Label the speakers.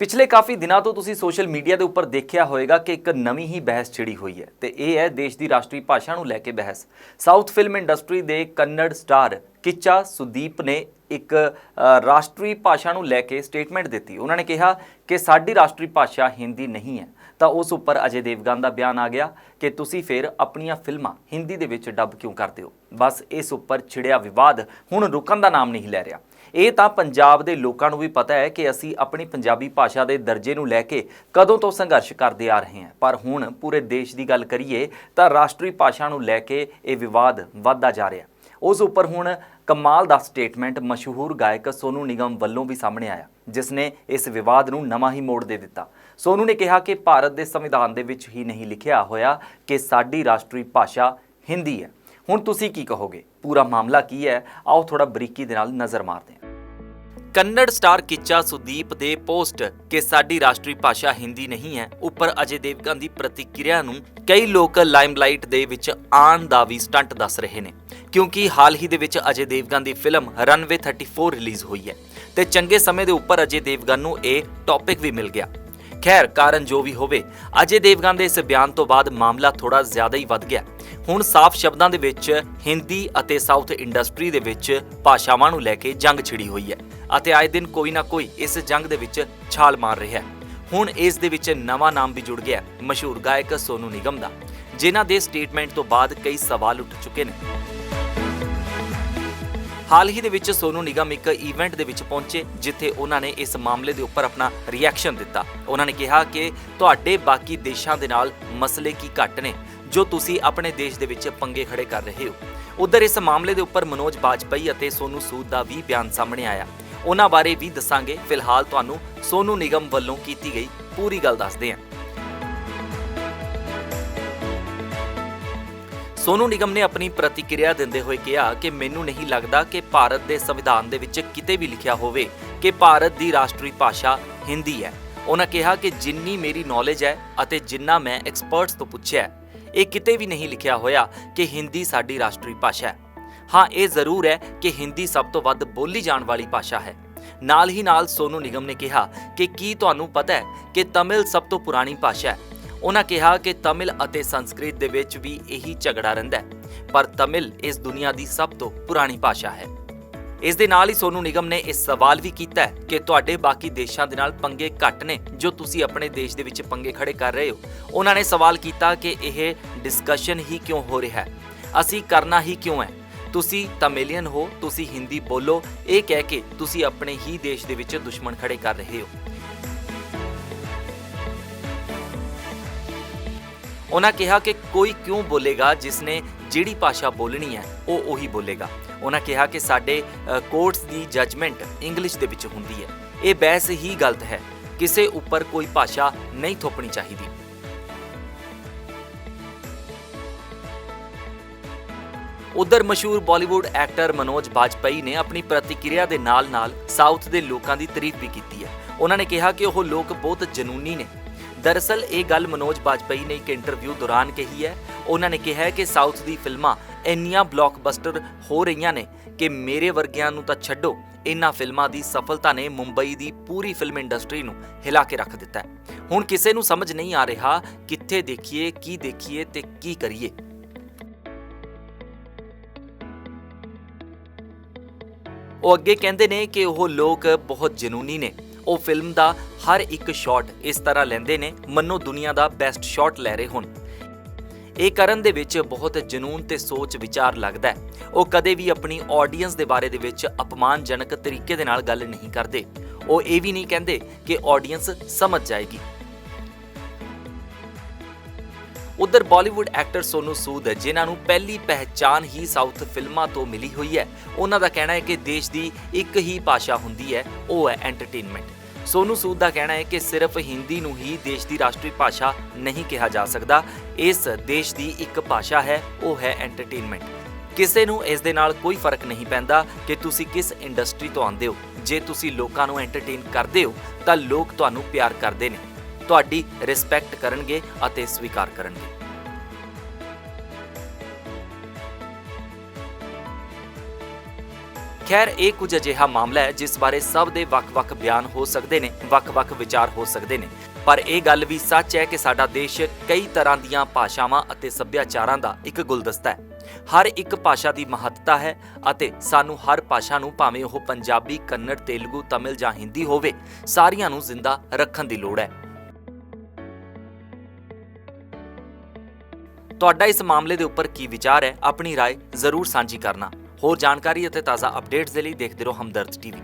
Speaker 1: ਪਿਛਲੇ ਕਾਫੀ ਦਿਨਾਂ ਤੋਂ ਤੁਸੀਂ ਸੋਸ਼ਲ ਮੀਡੀਆ ਦੇ ਉੱਪਰ ਦੇਖਿਆ ਹੋਵੇਗਾ ਕਿ ਇੱਕ ਨਵੀਂ ਹੀ ਬਹਿਸ ਛਿੜੀ ਹੋਈ ਹੈ ਤੇ ਇਹ ਹੈ ਦੇਸ਼ ਦੀ ਰਾਸ਼ਟਰੀ ਭਾਸ਼ਾ ਨੂੰ ਲੈ ਕੇ ਬਹਿਸ। ਸਾਊਥ ਫਿਲਮ ਇੰਡਸਟਰੀ ਦੇ ਕੰਨੜ ਸਟਾਰ ਕਿੱਚਾ ਸੁਦੀਪ ਨੇ ਇੱਕ ਰਾਸ਼ਟਰੀ ਭਾਸ਼ਾ ਨੂੰ ਲੈ ਕੇ ਸਟੇਟਮੈਂਟ ਦਿੱਤੀ। ਉਹਨਾਂ ਨੇ ਕਿਹਾ ਕਿ ਸਾਡੀ ਰਾਸ਼ਟਰੀ ਭਾਸ਼ਾ ਹਿੰਦੀ ਨਹੀਂ ਹੈ। ਤਾਂ ਉਸ ਉੱਪਰ ਅਜੇ ਦੇਵਗਨ ਦਾ ਬਿਆਨ ਆ ਗਿਆ ਕਿ ਤੁਸੀਂ ਫਿਰ ਆਪਣੀਆਂ ਫਿਲਮਾਂ ਹਿੰਦੀ ਦੇ ਵਿੱਚ ਡੱਬ ਕਿਉਂ ਕਰਦੇ ਹੋ। ਬਸ ਇਸ ਉੱਪਰ ਛਿੜਿਆ ਵਿਵਾਦ ਹੁਣ ਰੁਕਣ ਦਾ ਨਾਮ ਨਹੀਂ ਲੈ ਰਿਹਾ। ਇਹ ਤਾਂ ਪੰਜਾਬ ਦੇ ਲੋਕਾਂ ਨੂੰ ਵੀ ਪਤਾ ਹੈ ਕਿ ਅਸੀਂ ਆਪਣੀ ਪੰਜਾਬੀ ਭਾਸ਼ਾ ਦੇ ਦਰਜੇ ਨੂੰ ਲੈ ਕੇ ਕਦੋਂ ਤੋਂ ਸੰਘਰਸ਼ ਕਰਦੇ ਆ ਰਹੇ ਹਾਂ, ਪਰ ਹੁਣ ਪੂਰੇ ਦੇਸ਼ ਦੀ ਗੱਲ ਕਰੀਏ ਤਾਂ ਰਾਸ਼ਟਰੀ ਭਾਸ਼ਾ ਨੂੰ ਲੈ ਕੇ ਇਹ ਵਿਵਾਦ ਵੱਧਦਾ ਜਾ ਰਿਹਾ। ਉਸ ਉੱਪਰ ਹੁਣ ਕਮਾਲ ਦਾ ਸਟੇਟਮੈਂਟ ਮਸ਼ਹੂਰ ਗਾਇਕ ਸੋਨੂ ਨਿਗਮ ਵੱਲੋਂ ਵੀ ਸਾਹਮਣੇ ਆਇਆ, ਜਿਸ ਨੇ ਇਸ ਵਿਵਾਦ ਨੂੰ ਨਵਾਂ ਹੀ ਮੋੜ ਦੇ ਦਿੱਤਾ। ਸੋਨੂ ਨੇ ਕਿਹਾ ਕਿ ਭਾਰਤ ਦੇ ਸੰਵਿਧਾਨ ਦੇ ਵਿੱਚ ਹੀ ਨਹੀਂ ਲਿਖਿਆ ਹੋਇਆ ਕਿ ਸਾਡੀ ਰਾਸ਼ਟਰੀ ਭਾਸ਼ਾ ਹਿੰਦੀ ਹੈ। ਹੁਣ ਤੁਸੀਂ ਕੀ ਕਹੋਗੇ? ਪੂਰਾ ਮਾਮਲਾ ਕੀ ਹੈ, ਆਓ ਥੋੜਾ ਬਰੀਕੀ ਦੇ ਨਾਲ ਨਜ਼ਰ ਮਾਰਦੇ ਹਾਂ। ਕੰਨੜ ਸਟਾਰ ਕਿੱਚਾ ਸੁਦੀਪ ਦੇ ਪੋਸਟ ਕਿ ਸਾਡੀ ਰਾਸ਼ਟਰੀ ਭਾਸ਼ਾ ਹਿੰਦੀ ਨਹੀਂ ਹੈ ਉੱਪਰ ਅਜੇ ਦੇਵਗਨ ਦੀ ਪ੍ਰਤੀਕਿਰਿਆ ਨੂੰ ਕਈ ਲੋਕ ਲਾਈਮਲਾਈਟ ਦੇ ਵਿੱਚ ਆਉਣ ਦਾ ਵੀ ਸਟੰਟ ਦੱਸ ਰਹੇ ਨੇ, ਕਿਉਂਕਿ ਹਾਲ ਹੀ ਦੇ ਵਿੱਚ ਅਜੇ ਦੇਵਗਨ ਦੀ ਫਿਲਮ ਰਨਵੇ 34 ਰਿਲੀਜ਼ ਹੋਈ ਹੈ ਤੇ ਚੰਗੇ ਸਮੇਂ ਦੇ ਉੱਪਰ ਅਜੇ ਦੇਵਗਨ ਨੂੰ ਇਹ ਟੌਪਿਕ ਵੀ ਮਿਲ ਗਿਆ। ਖੈਰ, ਕਾਰਨ ਜੋ ਵੀ ਹੋਵੇ, ਅਜੇ ਦੇਵਗਨ ਦੇ ਇਸ ਬਿਆਨ ਤੋਂ ਬਾਅਦ ਮਾਮਲਾ ਥੋੜਾ ਜ਼ਿਆਦਾ ਹੀ ਵੱਧ ਗਿਆ। ਹੁਣ ਸਾਫ਼ ਸ਼ਬਦਾਂ ਦੇ ਵਿੱਚ ਹਿੰਦੀ ਅਤੇ ਸਾਊਥ ਇੰਡਸਟਰੀ ਦੇ ਵਿੱਚ ਭਾਸ਼ਾਵਾਂ ਨੂੰ ਲੈ ਕੇ ਜੰਗ ਛਿੜੀ ਹੋਈ ਹੈ ਅਤੇ ਆਏ ਦਿਨ ਕੋਈ ਨਾ ਕੋਈ ਇਸ ਜੰਗ ਦੇ ਵਿੱਚ ਛਾਲ ਮਾਰ ਰਿਹਾ ਹੈ। ਹੁਣ ਇਸ ਦੇ ਵਿੱਚ ਨਵਾਂ ਨਾਮ ਵੀ ਜੁੜ ਗਿਆ, ਮਸ਼ਹੂਰ ਗਾਇਕ ਸੋਨੂ ਨਿਗਮ ਦਾ, ਜਿਨ੍ਹਾਂ ਦੇ ਸਟੇਟਮੈਂਟ ਤੋਂ ਬਾਅਦ ਕਈ ਸਵਾਲ ਉੱਠ ਚੁੱਕੇ ਨੇ। ਹਾਲ ਹੀ ਦੇ ਵਿੱਚ ਸੋਨੂ ਨਿਗਮ ਇੱਕ ਇਵੈਂਟ ਦੇ ਵਿੱਚ ਪਹੁੰਚੇ, ਜਿੱਥੇ ਉਹਨਾਂ ਨੇ ਇਸ ਮਾਮਲੇ ਦੇ ਉੱਪਰ ਆਪਣਾ ਰਿਐਕਸ਼ਨ ਦਿੱਤਾ। ਉਹਨਾਂ ਨੇ ਕਿਹਾ ਕਿ ਤੁਹਾਡੇ ਬਾਕੀ ਦੇਸ਼ਾਂ ਦੇ ਨਾਲ ਮਸਲੇ ਕੀ ਘੱਟ ਨੇ ਜੋ ਤੁਸੀਂ ਆਪਣੇ ਦੇਸ਼ ਦੇ ਵਿੱਚ ਪੰਗੇ ਖੜੇ ਕਰ ਰਹੇ ਹੋ। ਉਧਰ ਇਸ ਮਾਮਲੇ ਦੇ ਉੱਪਰ ਮਨੋਜ ਬਾਜਪਾਈ ਅਤੇ ਸੋਨੂ ਸੂਦ ਦਾ ਵੀ ਬਿਆਨ ਸਾਹਮਣੇ ਆਇਆ। ਉਹਨਾਂ ਬਾਰੇ ਵੀ ਦੱਸਾਂਗੇ। ਫਿਲਹਾਲ ਤੁਹਾਨੂੰ ਸੋਨੂ ਨਿਗਮ ਵੱਲੋਂ ਕੀਤੀ ਗਈ ਪੂਰੀ ਗੱਲ ਦੱਸਦੇ ਹਾਂ। ਸੋਨੂ ਨਿਗਮ ਨੇ ਆਪਣੀ ਪ੍ਰਤੀਕਿਰਿਆ ਦਿੰਦੇ ਹੋਏ ਕਿਹਾ ਕਿ ਮੈਨੂੰ ਨਹੀਂ ਲੱਗਦਾ ਕਿ ਭਾਰਤ ਦੇ ਸੰਵਿਧਾਨ ਦੇ ਵਿੱਚ ਕਿਤੇ ਵੀ ਲਿਖਿਆ ਹੋਵੇ ਕਿ ਭਾਰਤ ਦੀ ਰਾਸ਼ਟਰੀ ਭਾਸ਼ਾ ਹਿੰਦੀ ਹੈ। ਉਹਨਾਂ ਕਿਹਾ ਕਿ ਜਿੰਨੀ ਮੇਰੀ ਨੌਲੇਜ ਹੈ ਅਤੇ ਜਿੰਨਾ ਮੈਂ ਐਕਸਪਰਟਸ ਤੋਂ ਪੁੱਛਿਆ, ਇਹ ਕਿਤੇ ਵੀ ਨਹੀਂ ਲਿਖਿਆ ਹੋਇਆ ਕਿ ਹਿੰਦੀ ਸਾਡੀ ਰਾਸ਼ਟਰੀ ਭਾਸ਼ਾ ਹੈ। ਹਾਂ, ਇਹ ਜ਼ਰੂਰ ਹੈ ਕਿ ਹਿੰਦੀ ਸਭ ਤੋਂ ਵੱਧ ਬੋਲੀ ਜਾਣ ਵਾਲੀ ਭਾਸ਼ਾ ਹੈ। ਨਾਲ ਹੀ ਨਾਲ ਸੋਨੂ ਨਿਗਮ ਨੇ ਕਿਹਾ ਕਿ ਕੀ ਤੁਹਾਨੂੰ ਪਤਾ ਹੈ ਕਿ ਤਮਿਲ ਸਭ ਤੋਂ ਪੁਰਾਣੀ ਭਾਸ਼ਾ ਹੈ। ਉਹਨਾਂ ਕਿਹਾ ਕਿ ਤਮਿਲ ਅਤੇ ਸੰਸਕ੍ਰਿਤ ਦੇ ਵਿੱਚ ਵੀ ਇਹੀ ਝਗੜਾ ਰਹਿੰਦਾ ਹੈ, ਪਰ ਤਮਿਲ ਇਸ ਦੁਨੀਆ ਦੀ ਸਭ ਤੋਂ ਪੁਰਾਣੀ ਭਾਸ਼ਾ ਹੈ। ਇਸ ਦੇ ਨਾਲ ਹੀ ਸੋਨੂ ਨਿਗਮ ਨੇ ਇਸ ਸਵਾਲ ਵੀ ਕੀਤਾ ਹੈ ਕਿ ਤੁਹਾਡੇ ਬਾਕੀ ਦੇਸ਼ਾਂ ਦੇ ਨਾਲ ਪੰਗੇ ਘੱਟ ਨੇ ਜੋ ਤੁਸੀਂ ਆਪਣੇ ਦੇਸ਼ ਦੇ ਵਿੱਚ ਪੰਗੇ ਖੜੇ ਕਰ ਰਹੇ ਹੋ। ਉਹਨਾਂ ਨੇ ਸਵਾਲ ਕੀਤਾ ਕਿ ਇਹ ਡਿਸਕਸ਼ਨ ਹੀ ਕਿਉਂ ਹੋ ਰਿਹਾ ਹੈ, ਅਸੀਂ ਕਰਨਾ ਹੀ ਕਿਉਂ ਹੈ। ਤੁਸੀਂ ਤਮਿਲੀਅਨ ਹੋ, ਤੁਸੀਂ ਹਿੰਦੀ ਬੋਲੋ, ਇਹ ਕਹਿ ਕੇ ਤੁਸੀਂ ਆਪਣੇ ਹੀ ਦੇਸ਼ ਦੇ ਵਿੱਚ ਦੁਸ਼ਮਣ ਖੜੇ ਕਰ ਰਹੇ ਹੋ। ਉਹਨਾਂ ਕਿਹਾ ਕਿ ਕੋਈ ਕਿਉਂ ਬੋਲੇਗਾ, ਜਿਸਨੇ ਜਿਹੜੀ ਭਾਸ਼ਾ ਬੋਲਣੀ ਹੈ ਉਹ ਉਹੀ ਬੋਲੇਗਾ। ਉਹਨਾਂ ਕਿਹਾ ਕਿ ਸਾਡੇ ਕੋਰਟਸ ਦੀ ਜੱਜਮੈਂਟ ਇੰਗਲਿਸ਼ ਦੇ ਵਿੱਚ ਹੁੰਦੀ ਹੈ। ਇਹ ਬਹਿਸ ਹੀ ਗਲਤ ਹੈ, ਕਿਸੇ ਉੱਪਰ ਕੋਈ ਭਾਸ਼ਾ ਨਹੀਂ ਥੋਪਣੀ ਚਾਹੀਦੀ। ਉਧਰ ਮਸ਼ਹੂਰ ਬਾਲੀਵੁੱਡ ਐਕਟਰ ਮਨੋਜ ਬਾਜਪਾਈ ਨੇ ਆਪਣੀ ਪ੍ਰਤੀਕਿਰਿਆ ਦੇ ਨਾਲ-ਨਾਲ ਸਾਊਥ ਦੇ ਲੋਕਾਂ ਦੀ ਤਾਰੀਫ ਵੀ ਕੀਤੀ ਹੈ। ਉਹਨਾਂ ਨੇ ਕਿਹਾ ਕਿ ਉਹ ਲੋਕ ਬਹੁਤ ਜਨੂਨੀ ਨੇ। ਦਰਅਸਲ ਇਹ ਗੱਲ ਮਨੋਜ ਬਾਜਪਾਈ ਨੇ ਇੱਕ ਇੰਟਰਵਿਊ ਦੌਰਾਨ ਕਹੀ ਹੈ। ਉਹਨਾਂ ਨੇ ਕਿਹਾ ਕਿ ਸਾਊਥ ਦੀ ਫਿਲਮਾਂ ਇੰਨੀਆਂ ਬਲੌਕਬਸਟਰ ਹੋ ਰਹੀਆਂ ਨੇ ਕਿ ਮੇਰੇ ਵਰਗਿਆਂ ਨੂੰ ਤਾਂ ਛੱਡੋ, ਇਹਨਾਂ ਫਿਲਮਾਂ ਦੀ ਸਫਲਤਾ ਨੇ ਮੁੰਬਈ ਦੀ ਪੂਰੀ ਫਿਲਮ ਇੰਡਸਟਰੀ ਨੂੰ ਹਿਲਾ ਕੇ ਰੱਖ ਦਿੱਤਾ ਹੈ। ਹੁਣ ਕਿਸੇ ਨੂੰ ਸਮਝ ਨਹੀਂ ਆ ਰਿਹਾ ਕਿੱਥੇ ਦੇਖੀਏ ਤੇ ਕੀ ਕਰੀਏ। ਉਹ ਅੱਗੇ ਕਹਿੰਦੇ ਨੇ ਕਿ ਉਹ ਲੋਕ ਬਹੁਤ ਜਨੂਨੀ ਨੇ। ਉਹ ਫਿਲਮ ਦਾ ਹਰ ਇੱਕ ਸ਼ਾਟ ਇਸ ਤਰ੍ਹਾਂ ਲੈਂਦੇ ਨੇ ਮੰਨੋ ਦੁਨੀਆ ਦਾ ਬੈਸਟ ਸ਼ਾਟ ਲੈ ਰਹੇ ਹੋਣ। ਇਹ ਕਰਨ ਦੇ ਵਿੱਚ ਬਹੁਤ ਜਨੂਨ ਤੇ ਸੋਚ ਵਿਚਾਰ ਲੱਗਦਾ ਹੈ। ਉਹ ਕਦੇ ਵੀ ਆਪਣੀ ਆਡੀਅנס ਦੇ ਬਾਰੇ ਦੇ ਵਿੱਚ ਅਪਮਾਨਜਨਕ ਤਰੀਕੇ ਦੇ ਨਾਲ ਗੱਲ ਨਹੀਂ ਕਰਦੇ। ਉਹ ਇਹ ਵੀ ਨਹੀਂ ਕਹਿੰਦੇ ਕਿ ਆਡੀਅנס ਸਮਝ ਜਾਏਗੀ। ਉਧਰ ਬਾਲੀਵੁੱਡ ਐਕਟਰ ਸੋਨੂ ਸੂਦ, ਜਿਨ੍ਹਾਂ ਨੂੰ ਪਹਿਲੀ ਪਹਿਚਾਨ ਹੀ ਸਾਊਥ ਫਿਲਮਾਂ ਤੋਂ ਮਿਲੀ ਹੋਈ ਹੈ, ਉਹਨਾਂ ਦਾ ਕਹਿਣਾ ਹੈ ਕਿ ਦੇਸ਼ ਦੀ ਇੱਕ ਹੀ ਭਾਸ਼ਾ ਹੁੰਦੀ ਹੈ, ਉਹ ਹੈ ਐਂਟਰਟੇਨਮੈਂਟ। ਸੋਨੂ ਸੂਦ ਦਾ ਕਹਿਣਾ ਹੈ ਕਿ ਸਿਰਫ ਹਿੰਦੀ ਨੂੰ ਹੀ ਦੇਸ਼ ਦੀ ਰਾਸ਼ਟਰੀ ਭਾਸ਼ਾ ਨਹੀਂ ਕਿਹਾ ਜਾ ਸਕਦਾ। ਇਸ ਦੇਸ਼ ਦੀ ਇੱਕ ਭਾਸ਼ਾ ਹੈ, ਉਹ ਹੈ ਐਂਟਰਟੇਨਮੈਂਟ। ਕਿਸੇ ਨੂੰ ਇਸ ਦੇ ਨਾਲ ਕੋਈ ਫਰਕ ਨਹੀਂ ਪੈਂਦਾ ਕਿ ਤੁਸੀਂ ਕਿਸ ਇੰਡਸਟਰੀ ਤੋਂ ਆਉਂਦੇ ਹੋ। ਜੇ ਤੁਸੀਂ ਲੋਕਾਂ ਨੂੰ ਐਂਟਰਟੇਨ ਕਰਦੇ ਹੋ ਤਾਂ ਲੋਕ ਤੁਹਾਨੂੰ ਪਿਆਰ ਕਰਦੇ ਨੇ, ਤੁਹਾਡੀ ਰਿਸਪੈਕਟ ਕਰਨਗੇ ਅਤੇ ਸਵੀਕਾਰ ਕਰਨਗੇ। ਖੈਰ ਇਹ ਕੁਝ ਅਜਿਹਾ ਮਾਮਲਾ ਹੈ ਜਿਸ ਬਾਰੇ ਸਭ ਦੇ ਵੱਖ-ਵੱਖ ਬਿਆਨ ਹੋ ਸਕਦੇ ਨੇ, ਵੱਖ-ਵੱਖ ਵਿਚਾਰ ਹੋ ਸਕਦੇ ਨੇ, ਪਰ ਇਹ ਗੱਲ ਵੀ ਸੱਚ ਹੈ ਕਿ ਸਾਡਾ ਦੇਸ਼ ਕਈ ਤਰ੍ਹਾਂ ਦੀਆਂ ਭਾਸ਼ਾਵਾਂ ਅਤੇ ਸੱਭਿਆਚਾਰਾਂ ਦਾ ਇੱਕ ਗੁਲਦਸਤਾ ਹੈ। ਹਰ ਇੱਕ ਭਾਸ਼ਾ ਦੀ ਮਹੱਤਤਾ ਹੈ ਅਤੇ ਸਾਨੂੰ ਹਰ ਭਾਸ਼ਾ ਨੂੰ, ਭਾਵੇਂ ਉਹ ਪੰਜਾਬੀ, ਕੰਨੜ, ਤੇਲਗੂ, ਤਮਿਲ ਜਾਂ ਹਿੰਦੀ ਹੋਵੇ, ਸਾਰੀਆਂ ਨੂੰ ਜ਼ਿੰਦਾ ਰੱਖਣ ਦੀ ਲੋੜ ਹੈ। ਤੁਹਾਡਾ ਇਸ ਮਾਮਲੇ ਦੇ ਉੱਪਰ ਕੀ ਵਿਚਾਰ ਹੈ? ਆਪਣੀ ਰਾਏ ਜ਼ਰੂਰ ਸਾਂਝੀ ਕਰਨਾ। ਹੋਰ ਜਾਣਕਾਰੀ ਅਤੇ ਤਾਜ਼ਾ ਅਪਡੇਟਸ ਦੇ ਲਈ ਦੇਖਦੇ ਰਹੋ ਹਮਦਰਦ ਟੀਵੀ।